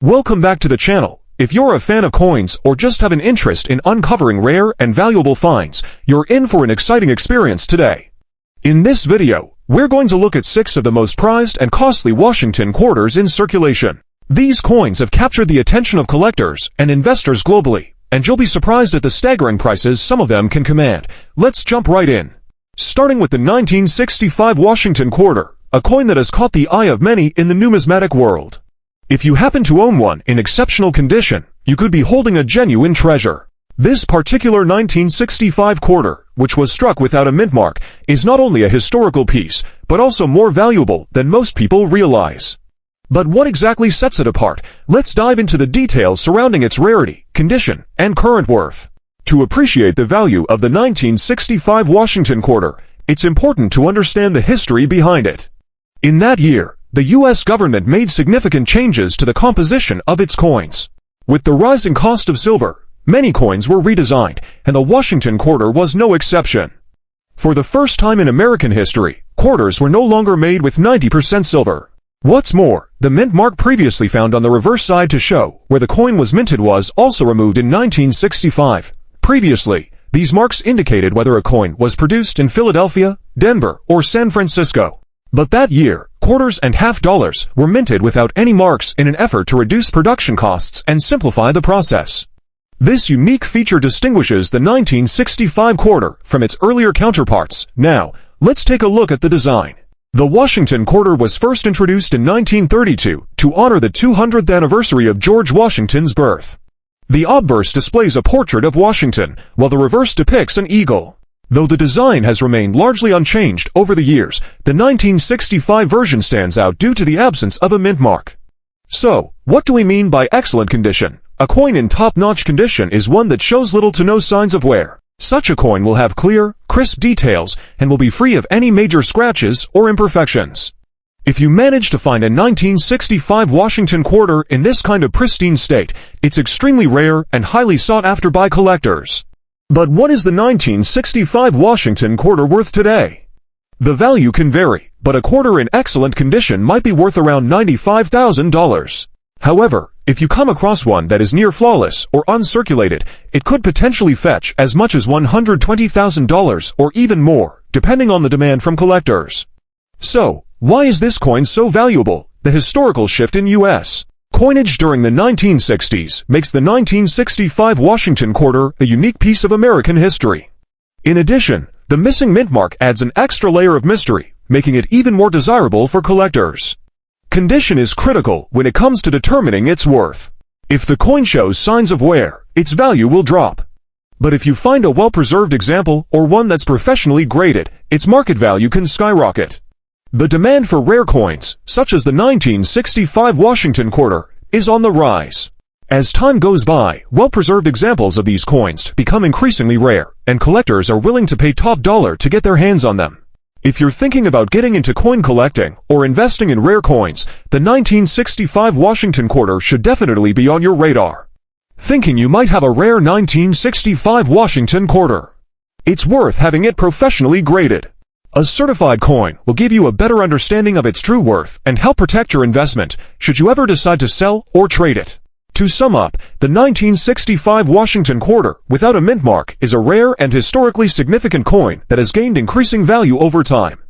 Welcome back to the channel. If you're a fan of coins or just have an interest in uncovering rare and valuable finds, you're in for an exciting experience today. In this video, we're going to look at 6 of the most prized and costly Washington quarters in circulation. These coins have captured the attention of collectors and investors globally, and you'll be surprised at the staggering prices some of them can command. Let's jump right in. Starting with the 1965 Washington quarter, a coin that has caught the eye of many in the numismatic world. If you happen to own one in exceptional condition, you could be holding a genuine treasure. This particular 1965 quarter, which was struck without a mint mark, is not only a historical piece, but also more valuable than most people realize. But what exactly sets it apart? Let's dive into the details surrounding its rarity, condition, and current worth. To appreciate the value of the 1965 Washington quarter, it's important to understand the history behind it. In that year, the U.S. government made significant changes to the composition of its coins. With the rising cost of silver, many coins were redesigned, and the Washington quarter was no exception. For the first time in American history, quarters were no longer made with 90% silver. What's more, the mint mark previously found on the reverse side to show where the coin was minted was also removed in 1965. Previously, these marks indicated whether a coin was produced in Philadelphia, Denver, or San Francisco. But that year, quarters and half dollars were minted without any marks in an effort to reduce production costs and simplify the process. This unique feature distinguishes the 1965 quarter from its earlier counterparts. Now, let's take a look at the design. The Washington quarter was first introduced in 1932 to honor the 200th anniversary of George Washington's birth. The obverse displays a portrait of Washington, while the reverse depicts an eagle. Though the design has remained largely unchanged over the years, the 1965 version stands out due to the absence of a mint mark. So, what do we mean by excellent condition? A coin in top-notch condition is one that shows little to no signs of wear. Such a coin will have clear, crisp details and will be free of any major scratches or imperfections. If you manage to find a 1965 Washington quarter in this kind of pristine state, it's extremely rare and highly sought after by collectors. But what is the 1965 Washington quarter worth today? The value can vary, but a quarter in excellent condition might be worth around $95,000. However, if you come across one that is near flawless or uncirculated, it could potentially fetch as much as $120,000 or even more, depending on the demand from collectors. So, why is this coin so valuable? The historical shift in U.S. coinage during the 1960s makes the 1965 Washington quarter a unique piece of American history. In addition, the missing mint mark adds an extra layer of mystery, making it even more desirable for collectors. Condition is critical when it comes to determining its worth. If the coin shows signs of wear, its value will drop. But if you find a well-preserved example or one that's professionally graded, its market value can skyrocket. The demand for rare coins, such as the 1965 Washington quarter, is on the rise. As time goes by, well-preserved examples of these coins become increasingly rare, and collectors are willing to pay top dollar to get their hands on them. If you're thinking about getting into coin collecting or investing in rare coins, the 1965 Washington quarter should definitely be on your radar. Thinking you might have a rare 1965 Washington quarter? It's worth having it professionally graded. A certified coin will give you a better understanding of its true worth and help protect your investment should you ever decide to sell or trade it. To sum up, the 1965 Washington quarter without a mint mark is a rare and historically significant coin that has gained increasing value over time.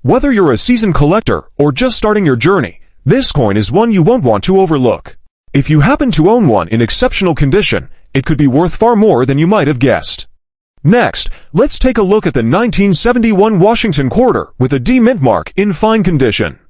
Whether you're a seasoned collector or just starting your journey, this coin is one you won't want to overlook. If you happen to own one in exceptional condition, it could be worth far more than you might have guessed. Next, let's take a look at the 1971 Washington quarter with a D mint mark in fine condition.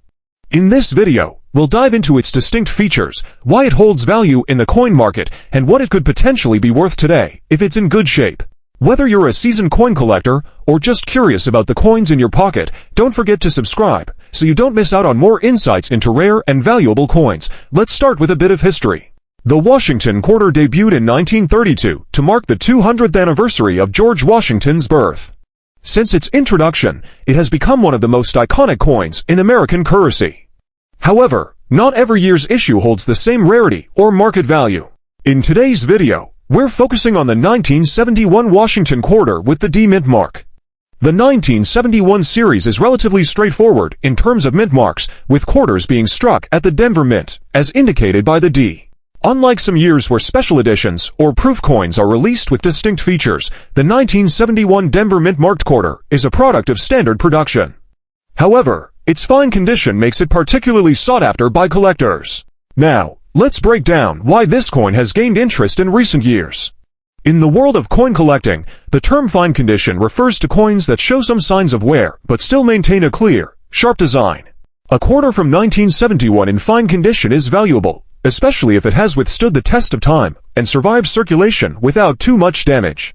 In this video, we'll dive into its distinct features, why it holds value in the coin market, and what it could potentially be worth today if it's in good shape. Whether you're a seasoned coin collector or just curious about the coins in your pocket, don't forget to subscribe so you don't miss out on more insights into rare and valuable coins. Let's start with a bit of history. The Washington quarter debuted in 1932 to mark the 200th anniversary of George Washington's birth. Since its introduction, it has become one of the most iconic coins in American currency. However, not every year's issue holds the same rarity or market value. In today's video, we're focusing on the 1971 Washington quarter with the D mint mark. The 1971 series is relatively straightforward in terms of mint marks, with quarters being struck at the Denver Mint, as indicated by the D. Unlike some years where special editions or proof coins are released with distinct features, the 1971 Denver Mint marked quarter is a product of standard production. However, its fine condition makes it particularly sought after by collectors. Now, let's break down why this coin has gained interest in recent years. In the world of coin collecting, the term fine condition refers to coins that show some signs of wear but still maintain a clear, sharp design. A quarter from 1971 in fine condition is valuable, especially if it has withstood the test of time and survived circulation without too much damage.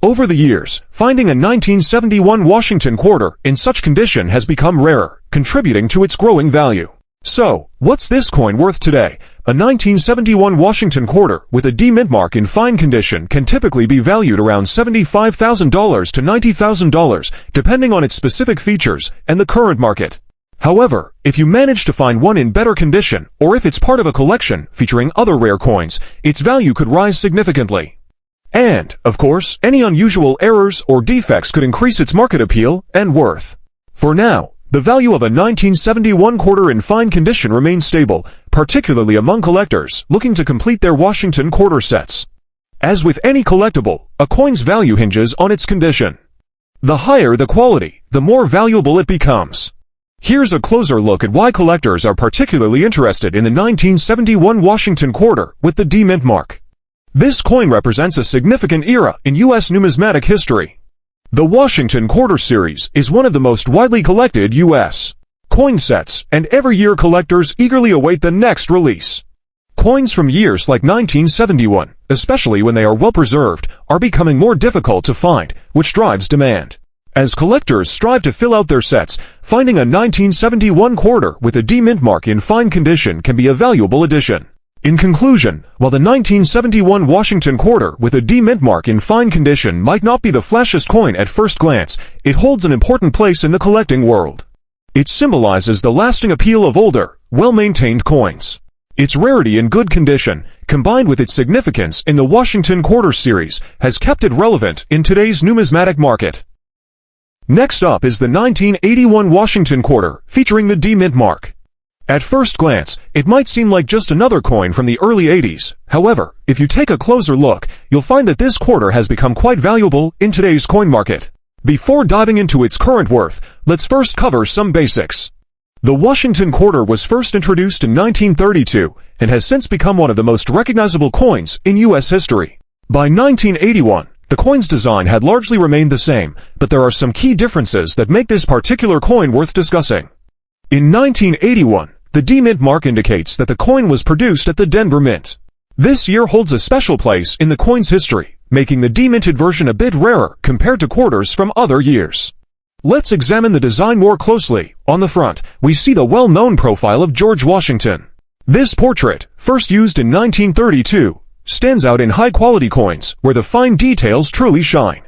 Over the years, finding a 1971 Washington quarter in such condition has become rarer, contributing to its growing value. So, what's this coin worth today? A 1971 Washington quarter with a D mint mark in fine condition can typically be valued around $75,000 to $90,000, depending on its specific features and the current market. However, if you manage to find one in better condition, or if it's part of a collection featuring other rare coins, its value could rise significantly. And, of course, any unusual errors or defects could increase its market appeal and worth. For now, the value of a 1971 quarter in fine condition remains stable, particularly among collectors looking to complete their Washington quarter sets. As with any collectible, a coin's value hinges on its condition. The higher the quality, the more valuable it becomes. Here's a closer look at why collectors are particularly interested in the 1971 Washington quarter with the D mint mark. This coin represents a significant era in U.S. numismatic history. The Washington Quarter Series is one of the most widely collected U.S. coin sets, and every year collectors eagerly await the next release. Coins from years like 1971, especially when they are well preserved, are becoming more difficult to find, which drives demand. As collectors strive to fill out their sets, finding a 1971 quarter with a D mint mark in fine condition can be a valuable addition. In conclusion, while the 1971 Washington quarter with a D mint mark in fine condition might not be the flashiest coin at first glance, it holds an important place in the collecting world. It symbolizes the lasting appeal of older, well-maintained coins. Its rarity and good condition, combined with its significance in the Washington Quarter Series, has kept it relevant in today's numismatic market. Next up is the 1981 Washington quarter, featuring the D mint mark. At first glance, it might seem like just another coin from the early 80s. However, if you take a closer look, you'll find that this quarter has become quite valuable in today's coin market. Before diving into its current worth, let's first cover some basics. The Washington quarter was first introduced in 1932 and has since become one of the most recognizable coins in U.S. history. By 1981, the coin's design had largely remained the same, but there are some key differences that make this particular coin worth discussing. In 1981, the D mint mark indicates that the coin was produced at the Denver Mint. This year holds a special place in the coin's history, making the D-minted version a bit rarer compared to quarters from other years. Let's examine the design more closely. On the front, we see the well-known profile of George Washington. This portrait, first used in 1932, stands out in high-quality coins, where the fine details truly shine.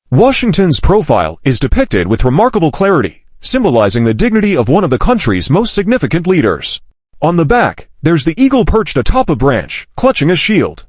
Washington's profile is depicted with remarkable clarity, symbolizing the dignity of one of the country's most significant leaders. On the back, there's the eagle perched atop a branch, clutching a shield.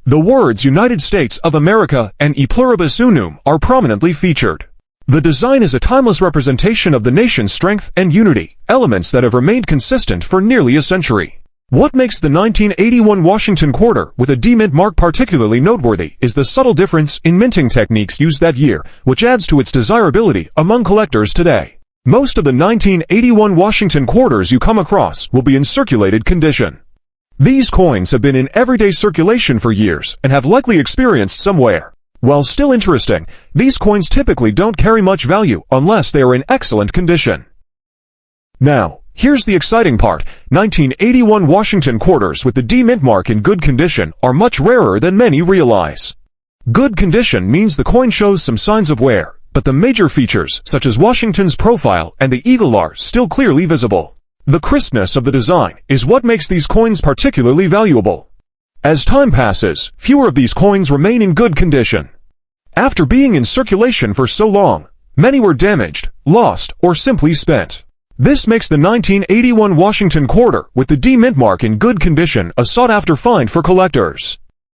The words United States of America and E pluribus unum are prominently featured. The design is a timeless representation of the nation's strength and unity, elements that have remained consistent for nearly a century. What makes the 1981 Washington quarter with a D mint mark particularly noteworthy is the subtle difference in minting techniques used that year, which adds to its desirability among collectors today. Most of the 1981 Washington quarters you come across will be in circulated condition. These coins have been in everyday circulation for years and have likely experienced some wear. While still interesting, these coins typically don't carry much value unless they are in excellent condition. Now, here's the exciting part. 1981 Washington quarters with the D mint mark in good condition are much rarer than many realize. Good condition means the coin shows some signs of wear, but the major features, such as Washington's profile and the eagle, are still clearly visible. The crispness of the design is what makes these coins particularly valuable. As time passes, fewer of these coins remain in good condition. After being in circulation for so long, many were damaged, lost, or simply spent. This makes the 1981 Washington quarter with the D mint mark in good condition a sought-after find for collectors.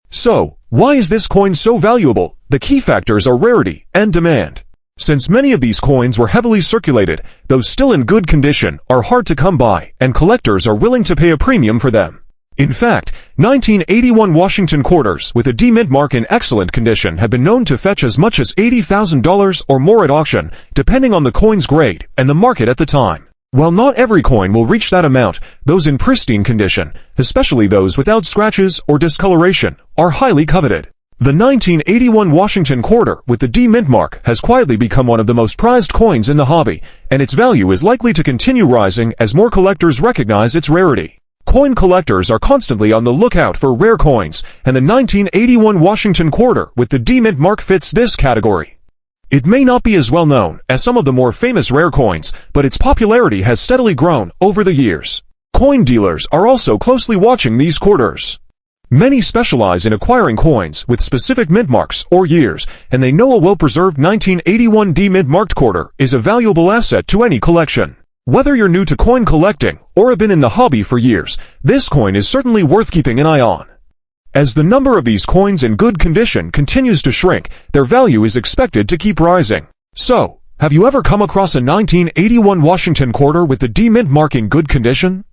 So, why is this coin so valuable? The key factors are rarity and demand. Since many of these coins were heavily circulated, those still in good condition are hard to come by, and collectors are willing to pay a premium for them. In fact, 1981 Washington quarters with a D-mint mark in excellent condition have been known to fetch as much as $80,000 or more at auction, depending on the coin's grade and the market at the time. While not every coin will reach that amount, those in pristine condition, especially those without scratches or discoloration, are highly coveted. The 1981 Washington quarter with the D-mint mark has quietly become one of the most prized coins in the hobby, and its value is likely to continue rising as more collectors recognize its rarity. Coin collectors are constantly on the lookout for rare coins, and the 1981 Washington quarter with the D-mint mark fits this category. It may not be as well known as some of the more famous rare coins, but its popularity has steadily grown over the years. Coin dealers are also closely watching these quarters. Many specialize in acquiring coins with specific mint marks or years, and they know a well-preserved 1981 D-mint marked quarter is a valuable asset to any collection. Whether you're new to coin collecting or have been in the hobby for years, this coin is certainly worth keeping an eye on. As the number of these coins in good condition continues to shrink, their value is expected to keep rising. So, have you ever come across a 1981 Washington quarter with the D-mint mark in good condition?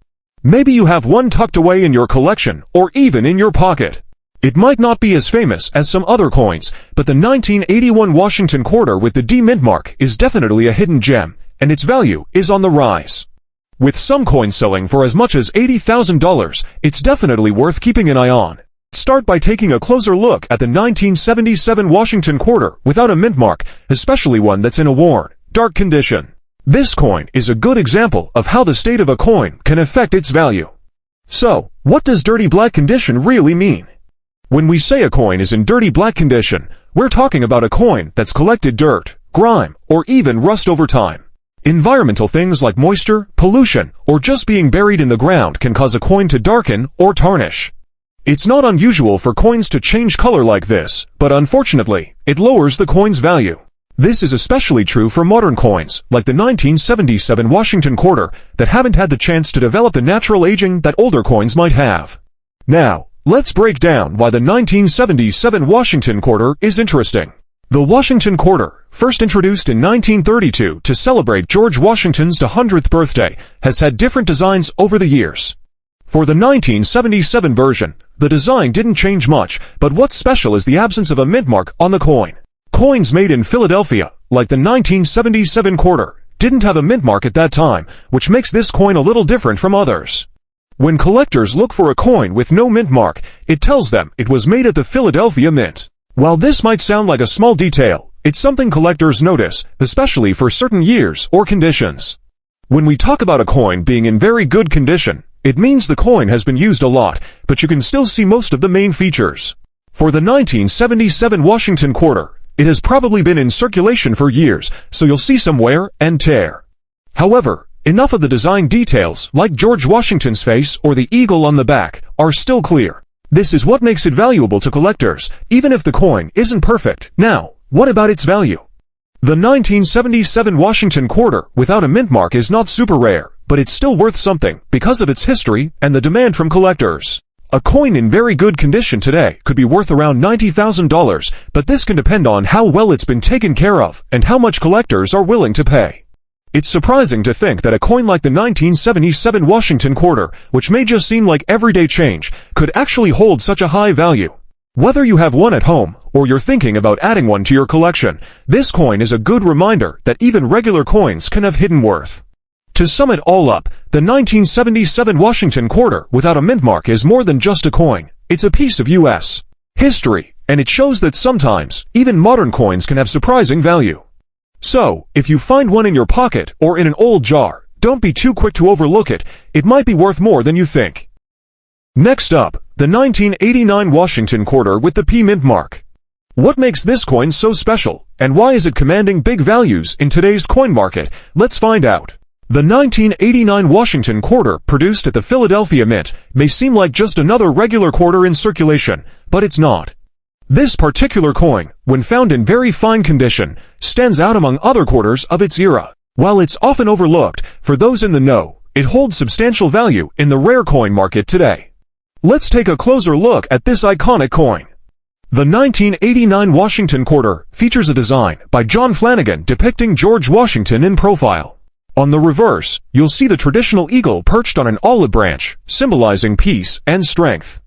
Maybe you have one tucked away in your collection or even in your pocket. It might not be as famous as some other coins, but the 1981 Washington quarter with the D-mint mark is definitely a hidden gem, and its value is on the rise. With some coins selling for as much as $80,000, it's definitely worth keeping an eye on. Start by taking a closer look at the 1977 Washington quarter without a mint mark, especially one that's in a worn, dark condition. This coin is a good example of how the state of a coin can affect its value. So, what does dirty black condition really mean? When we say a coin is in dirty black condition, we're talking about a coin that's collected dirt, grime, or even rust over time. Environmental things like moisture, pollution, or just being buried in the ground can cause a coin to darken or tarnish. It's not unusual for coins to change color like this, but unfortunately, it lowers the coin's value. This is especially true for modern coins, like the 1977 Washington quarter, that haven't had the chance to develop the natural aging that older coins might have. Now, let's break down why the 1977 Washington quarter is interesting. The Washington quarter, first introduced in 1932 to celebrate George Washington's 100th birthday, has had different designs over the years. For the 1977 version, the design didn't change much, but what's special is the absence of a mint mark on the coin. Coins made in Philadelphia, like the 1977 quarter, didn't have a mint mark at that time, which makes this coin a little different from others. When collectors look for a coin with no mint mark, it tells them it was made at the Philadelphia Mint. While this might sound like a small detail, it's something collectors notice, especially for certain years or conditions. When we talk about a coin being in very good condition, it means the coin has been used a lot, but you can still see most of the main features. For the 1977 Washington quarter, it has probably been in circulation for years, so you'll see some wear and tear. However, enough of the design details, like George Washington's face or the eagle on the back, are still clear. This is what makes it valuable to collectors, even if the coin isn't perfect. Now, what about its value? The 1977 Washington quarter without a mint mark is not super rare, but it's still worth something because of its history and the demand from collectors. A coin in very good condition today could be worth around $90,000, but this can depend on how well it's been taken care of and how much collectors are willing to pay. It's surprising to think that a coin like the 1977 Washington quarter, which may just seem like everyday change, could actually hold such a high value. Whether you have one at home or you're thinking about adding one to your collection, this coin is a good reminder that even regular coins can have hidden worth. To sum it all up, the 1977 Washington quarter without a mint mark is more than just a coin. It's a piece of U.S. history, and it shows that sometimes, even modern coins can have surprising value. So, if you find one in your pocket or in an old jar, don't be too quick to overlook it. It might be worth more than you think. Next up, the 1989 Washington quarter with the P mint mark. What makes this coin so special, and why is it commanding big values in today's coin market? Let's find out. The 1989 Washington quarter, produced at the Philadelphia Mint, may seem like just another regular quarter in circulation, but it's not. This particular coin, when found in very fine condition, stands out among other quarters of its era. While it's often overlooked, for those in the know, it holds substantial value in the rare coin market today. Let's take a closer look at this iconic coin. The 1989 Washington quarter features a design by John Flanagan depicting George Washington in profile. On the reverse, you'll see the traditional eagle perched on an olive branch, symbolizing peace and strength.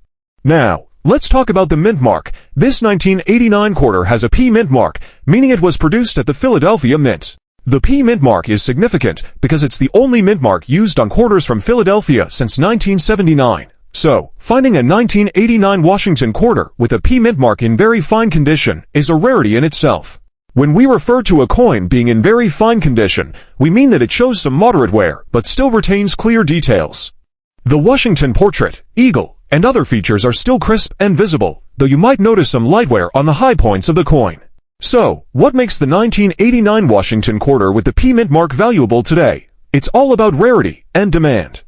Now, let's talk about the mint mark. This 1989 quarter has a P mint mark, meaning it was produced at the Philadelphia Mint. The P mint mark is significant because it's the only mint mark used on quarters from Philadelphia since 1979. So, finding a 1989 Washington quarter with a P mint mark in very fine condition is a rarity in itself. When we refer to a coin being in very fine condition, we mean that it shows some moderate wear, but still retains clear details. The Washington portrait, eagle, and other features are still crisp and visible, though you might notice some light wear on the high points of the coin. So, what makes the 1989 Washington quarter with the P mint mark valuable today? It's all about rarity and demand.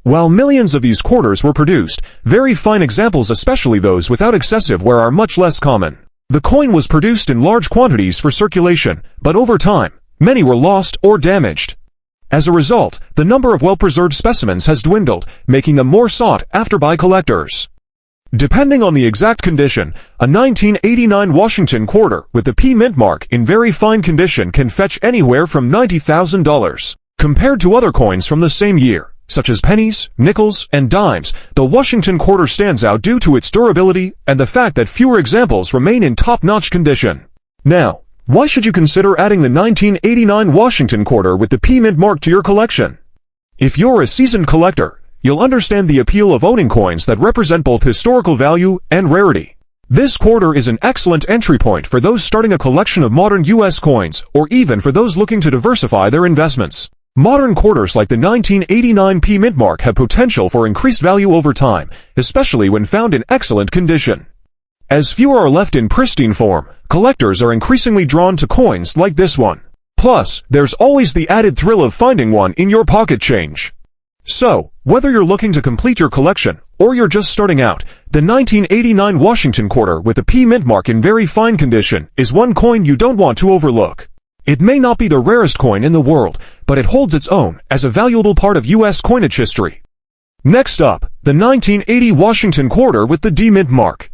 While millions of these quarters were produced, very fine examples, especially those without excessive wear, are much less common. The coin was produced in large quantities for circulation, but over time, many were lost or damaged. As a result, the number of well-preserved specimens has dwindled, making them more sought after by collectors. Depending on the exact condition, a 1989 Washington quarter with the P mint mark in very fine condition can fetch anywhere from $90,000. Compared to other coins from the same year, such as pennies, nickels, and dimes, the Washington quarter stands out due to its durability and the fact that fewer examples remain in top-notch condition. Now, why should you consider adding the 1989 Washington quarter with the P mint mark to your collection? If you're a seasoned collector, you'll understand the appeal of owning coins that represent both historical value and rarity. This quarter is an excellent entry point for those starting a collection of modern U.S. coins, or even for those looking to diversify their investments. Modern quarters like the 1989 P mint mark have potential for increased value over time, especially when found in excellent condition. As fewer are left in pristine form, collectors are increasingly drawn to coins like this one. Plus, there's always the added thrill of finding one in your pocket change. So, whether you're looking to complete your collection, or you're just starting out, the 1989 Washington quarter with the P mint mark in very fine condition is one coin you don't want to overlook. It may not be the rarest coin in the world, but it holds its own as a valuable part of U.S. coinage history. Next up, the 1980 Washington quarter with the D mint mark.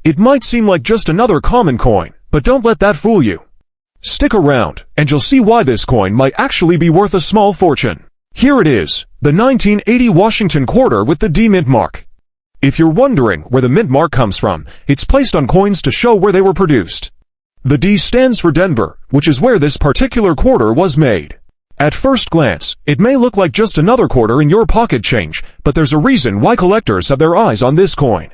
It might seem like just another common coin, but don't let that fool you. Stick around, and you'll see why this coin might actually be worth a small fortune. Here it is, the 1980 Washington quarter with the D mint mark. If you're wondering where the mint mark comes from, it's placed on coins to show where they were produced. The D stands for Denver, which is where this particular quarter was made. At first glance, it may look like just another quarter in your pocket change, but there's a reason why collectors have their eyes on this coin.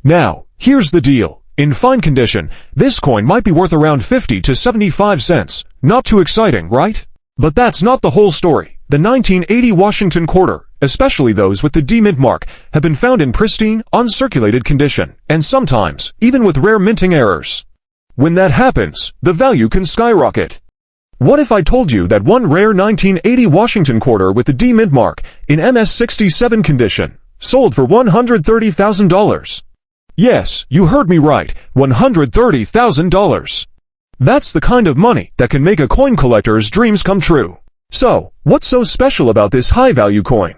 Now, here's the deal. In fine condition, this coin might be worth around 50 to 75 cents. Not too exciting, right? But that's not the whole story. The 1980 Washington quarter, especially those with the D mint mark, have been found in pristine, uncirculated condition, and sometimes, even with rare minting errors. When that happens, the value can skyrocket. What if I told you that one rare 1980 Washington quarter with the D mint mark, in MS-67 condition, sold for $130,000? Yes, you heard me right, $130,000. That's the kind of money that can make a coin collector's dreams come true. So, what's so special about this high-value coin?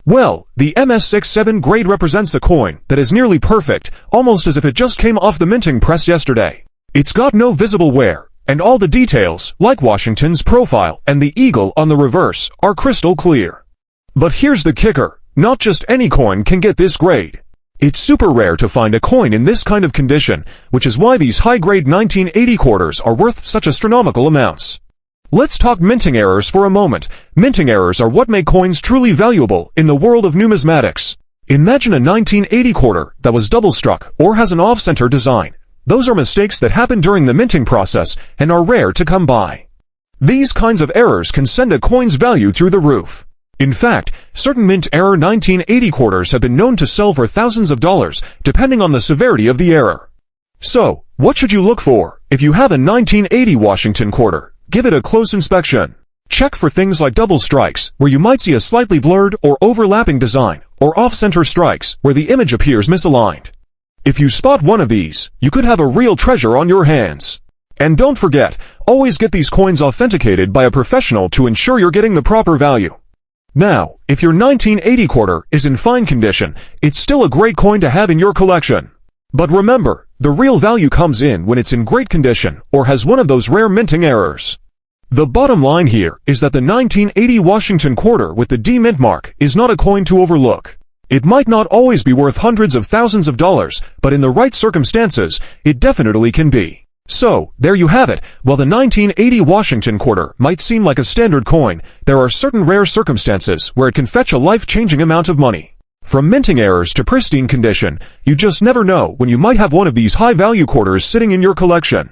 Well, the MS-67 grade represents a coin that is nearly perfect, almost as if it just came off the minting press yesterday. It's got no visible wear, and all the details, like Washington's profile and the eagle on the reverse, are crystal clear. But here's the kicker, not just any coin can get this grade. It's super rare to find a coin in this kind of condition, which is why these high-grade 1980 quarters are worth such astronomical amounts. Let's talk minting errors for a moment. Minting errors are what make coins truly valuable in the world of numismatics. Imagine a 1980 quarter that was double-struck or has an off-center design. Those are mistakes that happen during the minting process and are rare to come by. These kinds of errors can send a coin's value through the roof. In fact, certain mint error 1980 quarters have been known to sell for thousands of dollars, depending on the severity of the error. So, what should you look for if you have a 1980 Washington quarter? Give it a close inspection. Check for things like double strikes, where you might see a slightly blurred or overlapping design, or off-center strikes, where the image appears misaligned. If you spot one of these, you could have a real treasure on your hands. And don't forget, always get these coins authenticated by a professional to ensure you're getting the proper value. Now, if your 1980 quarter is in fine condition, it's still a great coin to have in your collection. But remember, The real value comes in when it's in great condition or has one of those rare minting errors. The bottom line here is that the 1980 Washington quarter with the D mint mark is not a coin to overlook. It might not always be worth hundreds of thousands of dollars, but in the right circumstances, it definitely can be. So, there you have it. While the 1980 Washington quarter might seem like a standard coin, there are certain rare circumstances where it can fetch a life-changing amount of money. From minting errors to pristine condition, you just never know when you might have one of these high-value quarters sitting in your collection.